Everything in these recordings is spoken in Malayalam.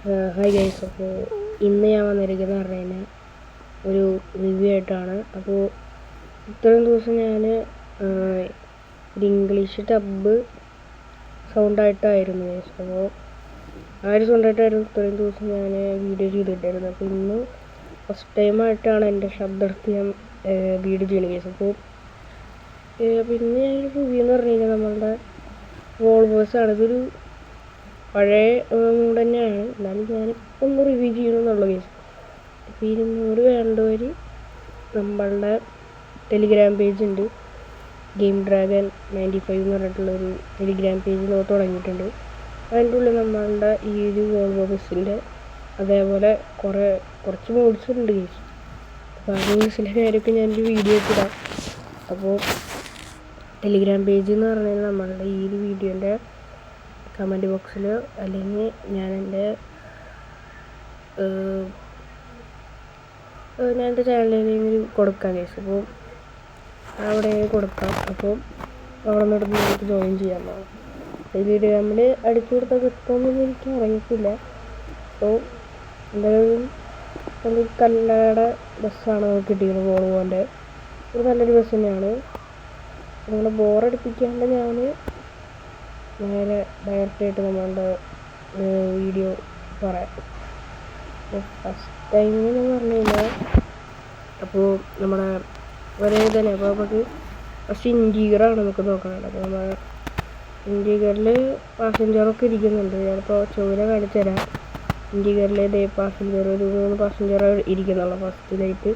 Hi guys. അപ്പോൾ ഇന്ന് ഞാൻ വന്നിരിക്കുന്നത് പറഞ്ഞു കഴിഞ്ഞാൽ ഒരു റിവ്യൂ ആയിട്ടാണ്. അപ്പോൾ ഇത്രയും ദിവസം ഞാൻ ഒരു ഇംഗ്ലീഷ് ടബ് സൗണ്ടായിട്ടായിരുന്നു ഗൈസ്. അപ്പോൾ ആ ഒരു സൗണ്ടായിട്ടായിരുന്നു ഇത്രയും ദിവസം ഞാൻ വീഡിയോ ചെയ്തിട്ടായിരുന്നു. അപ്പോൾ ഇന്ന് ഫസ്റ്റ് ടൈമായിട്ടാണ് എൻ്റെ ശബ്ദത്തിൽ ഞാൻ വീഡിയോ ചെയ്യുന്നത് ഗൈസ്. അപ്പോൾ പിന്നെ ഞാനൊരു റിവ്യൂ എന്ന് പറഞ്ഞു കഴിഞ്ഞാൽ നമ്മളുടെ വോൾവേഴ്സാണ്. ഇതൊരു പഴയ മൂഡ് തന്നെയാണ്, എന്നാലും ഞാനിപ്പോൾ ഒന്ന് റിവ്യൂ ചെയ്യണമെന്നുള്ള കേസ്. അപ്പോൾ ഈ മൂഡ് വേണ്ടവർ നമ്മളുടെ ടെലിഗ്രാം പേജ് ഉണ്ട്, ഗെയിം ഡ്രാഗൺ 95 എന്ന് പറഞ്ഞിട്ടുള്ളൊരു ടെലിഗ്രാം പേജ് തുടങ്ങിയിട്ടുണ്ട്. അതിൻ്റെ ഉള്ളിൽ നമ്മളുടെ ഈ ഒരു വോൾവോ ബസ്സിൻ്റെ അതേപോലെ കുറച്ച് മോഡ്സ് ഉണ്ട് കേസ്. അപ്പോൾ ആ മോഡ്സിൻ്റെ കാര്യമൊക്കെ ഞാനൊരു വീഡിയോ ഇട്ടിടാം. അപ്പോൾ ടെലിഗ്രാം പേജ് എന്ന് പറഞ്ഞാൽ നമ്മളുടെ ഈ ഒരു വീഡിയോൻ്റെ കമൻറ്റ് ബോക്സിൽ അല്ലെങ്കിൽ ഞാൻ എൻ്റെ ചാനലിൽ കൊടുക്കാം കേസ്. അപ്പോൾ അവിടെ കൊടുക്കാം. അപ്പോൾ അവിടെ നിന്നിട്ട് നിങ്ങൾക്ക് ജോയിൻ ചെയ്യാൻ പോകും. ടെലിഗ്രാമിൽ അടിച്ചു കൊടുത്താൽ കിട്ടുമെന്നൊന്നും എനിക്ക് അറിയത്തില്ല. അപ്പോൾ എന്തായാലും നമുക്ക് കല്ലട ബസ്സാണ് നമുക്ക് കിട്ടിയത്, വോൾവോൻ്റെ ഒരു നല്ലൊരു ബസ് തന്നെയാണ്. നമ്മളെ ബോറടിപ്പിക്കാണ്ട് ഞാൻ നേരെ ഡയറക്റ്റായിട്ട് നമ്മളുടെ വീഡിയോ പറയാം. അപ്പോൾ ഫസ്റ്റ് ടൈമെന്ന് പറഞ്ഞു കഴിഞ്ഞാൽ അപ്പോൾ നമ്മുടെ ഒരേ തന്നെ. അപ്പോൾ നമുക്ക് ഫസ്റ്റ് ഇൻറ്റീരിയറാണ് നമുക്ക് നോക്കുന്നത്. അപ്പോൾ നമ്മൾ ഇൻറ്റീരിയറിൽ പാസഞ്ചറൊക്കെ ഇരിക്കുന്നുണ്ട്. ഞാനിപ്പോൾ ചുവര കാണിച്ചു തരാം. ഇൻറ്റീരിയറിൽ പാസഞ്ചർ ഒരു 3 പാസഞ്ചർ ഇരിക്കുന്നുള്ളൂ ഫസ്റ്റിലായിട്ട്.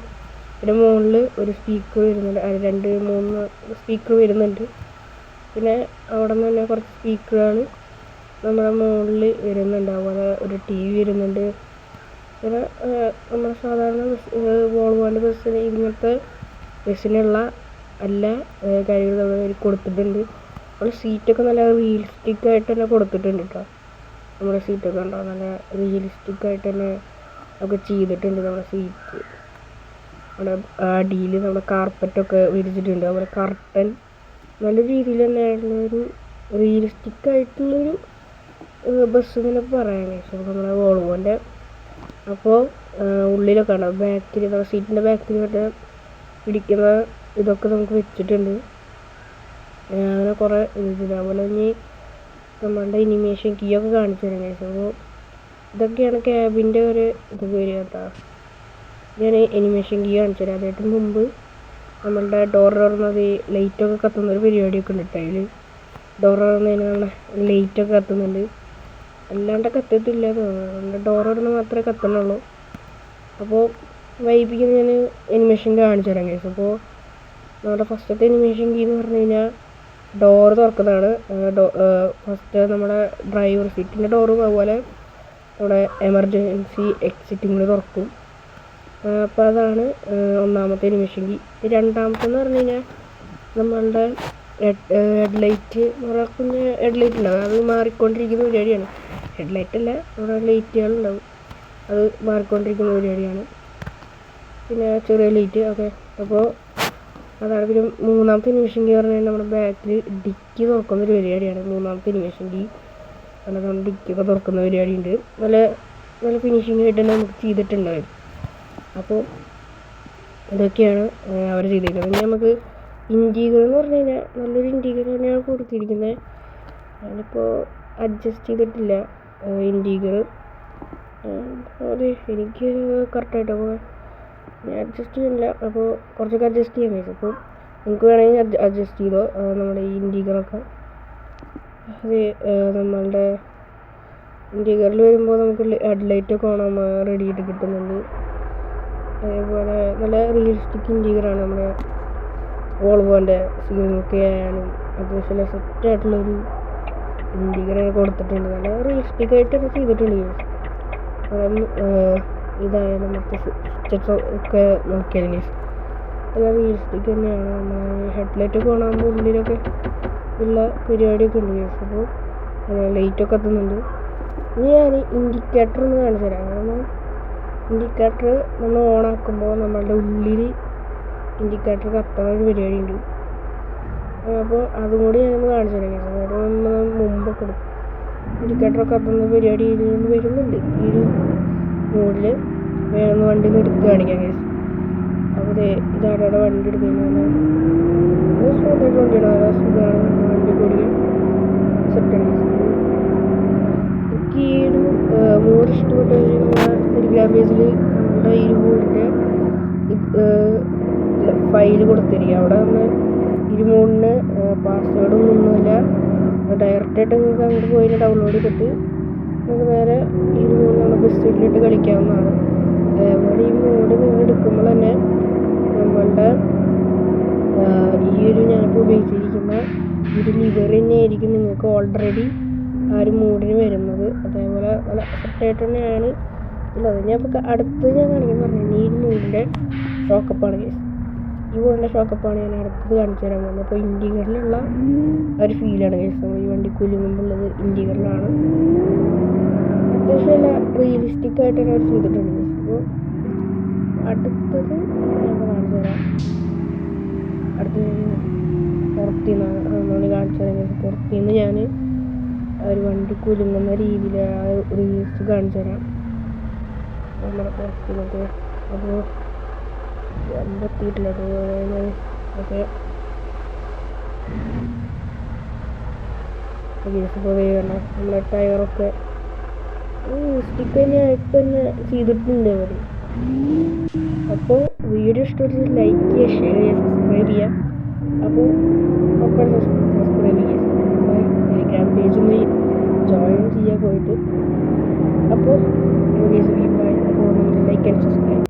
പിന്നെ മുകളിൽ ഒരു സ്പീക്കർ വരുന്നുണ്ട്, 2-3 സ്പീക്കർ വരുന്നുണ്ട്. പിന്നെ അവിടെ നിന്ന് തന്നെ കുറച്ച് സ്പീക്കറുകൾ നമ്മുടെ മുകളിൽ വരുന്നുണ്ട്. അതുപോലെ ഒരു TV വരുന്നുണ്ട്. പിന്നെ നമ്മുടെ സാധാരണ വോൾവോൻ്റെ ബസ്സിന് ഇങ്ങനത്തെ ബസ്സിനുള്ള എല്ലാ കാര്യങ്ങളും നമ്മൾ കൊടുത്തിട്ടുണ്ട്. നമ്മുടെ സീറ്റൊക്കെ നല്ല റിയലിസ്റ്റിക് ആയിട്ട് തന്നെ കൊടുത്തിട്ടുണ്ട് കേട്ടോ. നമ്മുടെ സീറ്റൊക്കെ ഉണ്ടാവും, നല്ല റിയലിസ്റ്റിക് ആയിട്ട് തന്നെ ഒക്കെ ചെയ്തിട്ടുണ്ട്. നമ്മുടെ സീറ്റ് നമ്മുടെ അടിയിൽ നമ്മുടെ കാർപ്പറ്റൊക്കെ വിരിച്ചിട്ടുണ്ട്. അതുപോലെ കർട്ടൻ നല്ല രീതിയിൽ തന്നെയായിട്ടുള്ളൊരു റിയലിസ്റ്റിക് ആയിട്ടുള്ളൊരു ബസ് ഇങ്ങനെ പറയാൻ കഴിയും നമ്മുടെ വോൾവോൻ്റെ. അപ്പോൾ ഉള്ളിലൊക്കെ ഉണ്ടാവും, ബാക്കിൽ നമ്മുടെ സീറ്റിൻ്റെ ബാക്കിൽ മറ്റേ പിടിക്കുന്ന ഇതൊക്കെ നമുക്ക് വെച്ചിട്ടുണ്ട്. അങ്ങനെ കുറേ ഇതില്ല. അതുപോലെ ഇനി നമ്മളുടെ ഇനിമേഷൻ കീ ഒക്കെ കാണിച്ചു തരാൻ കഴിയും. അപ്പോൾ ഇതൊക്കെയാണ് ക്യാബിൻ്റെ ഒരു ഇത് വരിക കേട്ടോ. ഞാൻ എനിമേഷൻ കീ കാണിച്ചു തരാം. അതിന് മുമ്പ് നമ്മളുടെ ഡോർ തുറന്നത് ലൈറ്റൊക്കെ കത്തുന്നൊരു പരിപാടിയൊക്കെ ഉണ്ട് കേട്ടോ. അതിൽ ഡോർ തുറന്നതിന് നമ്മുടെ ലൈറ്റൊക്കെ കത്തുന്നുണ്ട്, അല്ലാണ്ട് കത്തത്തില്ല തോന്നുന്നു. ഡോർ തുറന്ന് മാത്രമേ കത്തുന്നുള്ളൂ. അപ്പോൾ വൈപ്പിക്കുന്ന ഞാൻ എനിമേഷൻ കീ കാണിച്ചു തരാം കേസ്. അപ്പോൾ നമ്മുടെ ഫസ്റ്റത്തെ എനിമേഷൻ കീ എന്ന് പറഞ്ഞു കഴിഞ്ഞാൽ ഡോറ് തുറക്കുന്നതാണ്. ഫസ്റ്റ് നമ്മുടെ ഡ്രൈവർ സീറ്റിൻ്റെ ഡോറും അതുപോലെ നമ്മുടെ എമർജൻസി എക്സിറ്റും കൂടി തുറക്കും. അപ്പോൾ അതാണ് ഒന്നാമത്തെ എനിമേഷൻ കീ. രണ്ടാമത്തെന്ന് പറഞ്ഞു കഴിഞ്ഞാൽ നമ്മളുടെ ഹെഡ്ലൈറ്റ് കുഞ്ഞ് ഹെഡ്ലൈറ്റ് ഉണ്ടാവും, അത് മാറിക്കൊണ്ടിരിക്കുന്ന പരിപാടിയാണ്. ഹെഡ്ലൈറ്റ് അല്ല, നമ്മുടെ ലൈറ്റുകളുണ്ടാവും, അത് മാറിക്കൊണ്ടിരിക്കുന്ന പരിപാടിയാണ്. പിന്നെ ചെറിയ ലൈറ്റ് ഒക്കെ. അപ്പോൾ അതാണ്. പിന്നെ മൂന്നാമത്തെ എനിമേഷൻ കീ പറഞ്ഞു കഴിഞ്ഞാൽ നമ്മുടെ ബാക്കിൽ ഡിക്കി തുറക്കുന്നൊരു പരിപാടിയാണ്. മൂന്നാമത്തെ എനിമേഷൻ കീ അല്ല, നമ്മൾ ഡിക്കിയൊക്കെ തുറക്കുന്ന പരിപാടിയുണ്ട്. നല്ല ഫിനിഷിംഗ് ആയിട്ട് തന്നെ നമുക്ക് ചെയ്തിട്ടുണ്ട്. അപ്പോൾ ഇതൊക്കെയാണ് അവർ ചെയ്തിരിക്കുന്നത്. ഇനി നമുക്ക് ഇൻറ്റീരിയർ എന്ന് പറഞ്ഞു കഴിഞ്ഞാൽ നല്ലൊരു ഇൻറ്റീരിയർ തന്നെയാണ് കൊടുത്തിരിക്കുന്നത്. ഞാനിപ്പോൾ അഡ്ജസ്റ്റ് ചെയ്തിട്ടില്ല ഇൻറ്റീരിയർ. അതെ, എനിക്ക് കറക്റ്റായിട്ട് അപ്പോൾ ഞാൻ അഡ്ജസ്റ്റ് ചെയ്യുന്നില്ല. അപ്പോൾ കുറച്ചൊക്കെ അഡ്ജസ്റ്റ് ചെയ്യാൻ കഴിയും. അപ്പോൾ നിങ്ങൾക്ക് വേണമെങ്കിൽ അഡ്ജസ്റ്റ് ചെയ്തോ നമ്മുടെ ഈ ഇൻറ്റീരിയറൊക്കെ. അത് നമ്മളുടെ ഇൻറ്റീരിയറിൽ വരുമ്പോൾ നമുക്ക് ഹെഡ്ലൈറ്റൊക്കെ ഓണം റെഡി ആയിട്ട് കിട്ടുന്നുണ്ട്. അതേപോലെ നല്ല റിയലിസ്റ്റിക് ഇൻറ്റീരിയറാണ് നമ്മുടെ വോൾവോൻ്റെ. സീനൊക്കെ ആയാലും അത്യാവശ്യം സെറ്റായിട്ടുള്ളൊരു ഇൻറ്റീരിയർ കൊടുത്തിട്ടുണ്ട്. നല്ല റിയലിസ്റ്റിക് ആയിട്ടൊക്കെ ചെയ്തിട്ടുണ്ട്. ഇതായാലും മറ്റേ സ്റ്റിച്ചസ് ഒക്കെ നോക്കിയാൽ നല്ല റിയലിസ്റ്റിക് തന്നെയാണ്. ഹെഡ്ലൈറ്റൊക്കെ ഓണാകുമ്പോൾ ഉള്ളിലൊക്കെ ഉള്ള പരിപാടിയൊക്കെ ഉണ്ട് കേസ്. അപ്പോൾ ലൈറ്റൊക്കെ എത്തുന്നുണ്ട്. ഇനി ഞാൻ ഇൻഡിക്കേറ്റർ ഒന്ന് കാണിച്ചു തരാം. കാരണം ഇൻഡിക്കേറ്റർ നമ്മൾ ഓണാക്കുമ്പോൾ നമ്മളുടെ ഉള്ളിൽ ഇൻഡിക്കേറ്റർ കത്തുന്ന ഒരു പരിപാടി ഉണ്ട്. അപ്പോൾ അതും കൂടി ഞാനൊന്ന് കാണിച്ചു തരാം. അതായത് നമ്മൾ മുമ്പൊക്കെ ഇൻഡിക്കേറ്ററൊക്കെ കത്തുന്ന പരിപാടി ഇതിൽ നിന്ന് വരുന്നുണ്ട്. ഈ ഒരു മോഡിൽ വേണമെന്ന് വണ്ടി ഒന്ന് എടുത്ത് കാണിക്കാം കേസ്. അപ്പോൾ ഇതാണ് അവിടെ വണ്ടി എടുക്കുന്നത്. സ്മൂത്തായിട്ട് വണ്ടിയാണ്, വളരെ സുഖമാണ് വണ്ടി കൂടി സെറ്റാണ് കേസ്. എനിക്ക് ഈ ഒരു മോഡ് ഇഷ്ടപ്പെട്ട ടെലിഗ്രാം പേജിൽ നമ്മുടെ ഈ മോഡിൻ്റെ ഫയൽ കൊടുത്തിരിക്കുക. അവിടെ ഒന്ന് ഈ മോഡിന് പാസ്വേഡൊന്നും ഒന്നുമില്ല, ഡയറക്റ്റായിട്ട് നിങ്ങൾക്ക് അങ്ങോട്ട് പോയി ഡൗൺലോഡ് ചെയ്തിട്ട് നിങ്ങൾക്ക് നേരെ ഈ മോഡ് നമ്മുടെ ബെസ്റ്റിലിട്ട് കളിക്കാവുന്നതാണ്. അതേപോലെ ഈ മോഡ് നിങ്ങൾ എടുക്കുമ്പോൾ തന്നെ നമ്മളുടെ ഈ ഒരു ഞാനിപ്പോൾ ഉപയോഗിച്ചിരിക്കുന്ന ഒരു ലിവർ തന്നെയായിരിക്കും നിങ്ങൾക്ക് ഓൾറെഡി ആ ഒരു മോഡിന് വരുന്നത്. അതേപോലെ നല്ല സെറ്റായിട്ട് തന്നെയാണ് ഉള്ളത്. ഞാൻ ഇപ്പോൾ അടുത്ത് ഞാൻ കാണിക്കുന്നത് പറഞ്ഞാൽ ഈ മോഡിൻ്റെ ഷോക്കപ്പാണ് കേസ്. ഈ മോഡിൻ്റെ ഷോക്കപ്പാണ് ഞാൻ അടുത്തത് കാണിച്ചു തരാൻ പോകുന്നത്. അപ്പോൾ ഇൻഡിക്കേറ്ററിലുള്ള ഒരു ഫീലാണ് കേസ്. ഈ വണ്ടി കുലുങ്ങുമ്പോഴുള്ളത് ഇൻഡിക്കേറ്ററിലാണ്. അത്യാവശ്യം നല്ല റിയലിസ്റ്റിക് ആയിട്ട് തന്നെ അവർ ചെയ്തിട്ടുണ്ട് കേസ്. അപ്പോൾ അടുത്തത് ഞാൻ കാണിച്ചു തരാം. അടുത്തത് പുറത്തു നിന്നാണ് കാണിച്ചു തരാൻ കേസ്. പുറത്തു നിന്ന് ഞാൻ ഒരു വണ്ടി കുലുങ്ങുന്ന രീതിയിൽ ആ റീൽസ് കാണിച്ചു തരാം. നമ്മുടെ പുറത്തു നിന്നൊക്കെ അപ്പോൾ എത്തിയിട്ടില്ല. അതുപോലെ ഒക്കെ ഇപ്പോൾ വേണം നമ്മളെ ടയറൊക്കെ സ്റ്റിക്ക് തന്നെയായിട്ട് തന്നെ ചെയ്തിട്ടുണ്ട് അവർ. അപ്പോൾ വീഡിയോ ഇഷ്ടപ്പെട്ട് ലൈക്ക് ചെയ്യുക, ഷെയർ ചെയ്യുക, സബ്സ്ക്രൈബ് ചെയ്യുക. അപ്പോൾ അപ്പോൾ സബ്സ്ക്രൈബ് ചെയ്യുക. നമ്മുടെ ടെലിഗ്രാം പേജൊന്ന് ജോയിൻ ചെയ്യാൻ പോയിട്ട് അപ്പോൾ അപ്പോൾ ലൈക്ക് ആൻഡ് സബ്സ്ക്രൈബ്.